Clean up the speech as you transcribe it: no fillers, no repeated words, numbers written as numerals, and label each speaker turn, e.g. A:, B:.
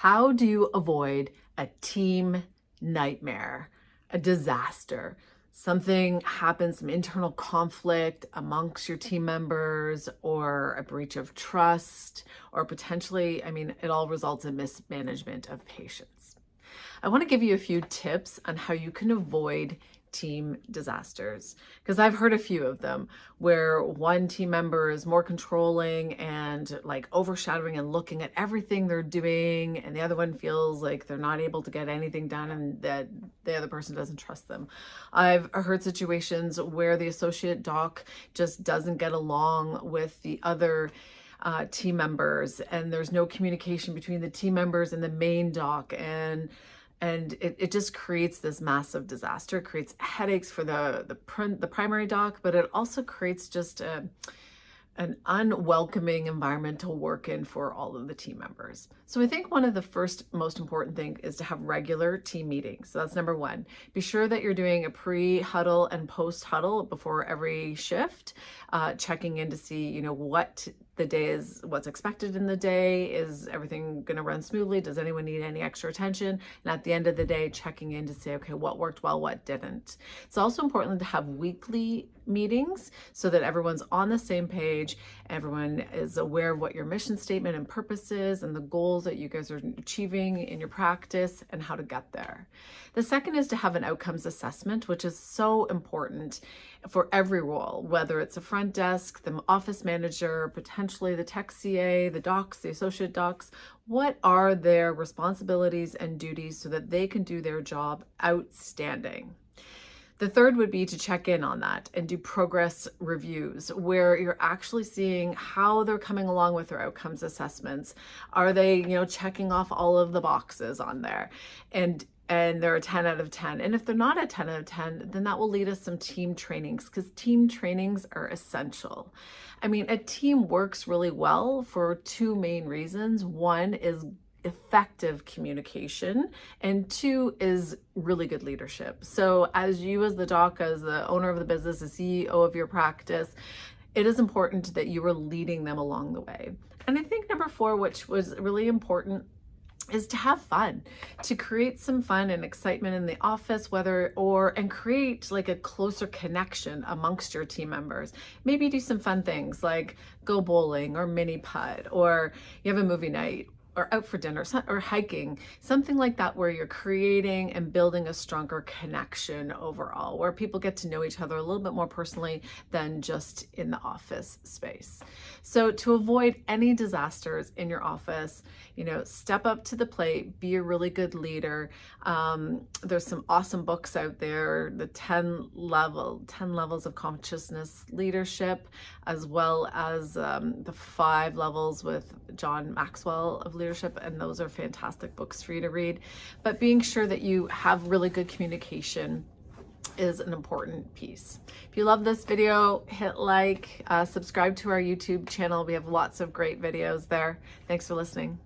A: How do you avoid a team nightmare, a disaster? Something happens, some internal conflict amongst your team members, or a breach of trust, or potentially, it all results in mismanagement of patients. I want to give you a few tips on how you can avoid team disasters, because I've heard a few of them where one team member is more controlling and like overshadowing and looking at everything they're doing, and the other one feels like they're not able to get anything done and that the other person doesn't trust them. I've heard situations where the associate doc just doesn't get along with the other team members, and there's no communication between the team members and the main doc, and it just creates this massive disaster. It creates headaches for the primary doc, but it also creates just an unwelcoming environment to work in for all of the team members. So I think one of the first most important thing is to have regular team meetings. So that's number one. Be sure that you're doing a pre-huddle and post-huddle before every shift, checking in to see, what the day is, what's expected in the day. Is everything going to run smoothly? Does anyone need any extra attention? And at the end of the day, checking in to say, okay, what worked well, what didn't. It's also important to have weekly meetings so that everyone's on the same page, everyone is aware of what your mission statement and purpose is and the goals that you guys are achieving in your practice and how to get there. The second is to have an outcomes assessment, which is so important for every role, whether it's a front desk, the office manager, potentially the tech CA, the docs, the associate docs. What are their responsibilities and duties so that they can do their job outstanding? The third would be to check in on that and do progress reviews where you're actually seeing how they're coming along with their outcomes assessments. Are they, checking off all of the boxes on there? And they're a 10 out of 10. And if they're not a 10 out of 10, then that will lead us some team trainings, because team trainings are essential. A team works really well for two main reasons. One is effective communication, and two is really good leadership. So as you, as the doc, as the owner of the business, the CEO of your practice, it is important that you are leading them along the way. And I think number four, which was really important, is to have fun, to create some fun and excitement in the office, and create like a closer connection amongst your team members. Maybe do some fun things like go bowling or mini putt, or you have a movie night, or out for dinner, or hiking, something like that, where you're creating and building a stronger connection overall, where people get to know each other a little bit more personally than just in the office space. So to avoid any disasters in your office, step up to the plate, be a really good leader. There's some awesome books out there, the 10 levels of consciousness leadership, as well as the 5 levels with John Maxwell of leadership, and those are fantastic books for you to read. But being sure that you have really good communication is an important piece. If you love this video, hit like, subscribe to our YouTube channel. We have lots of great videos there. Thanks for listening.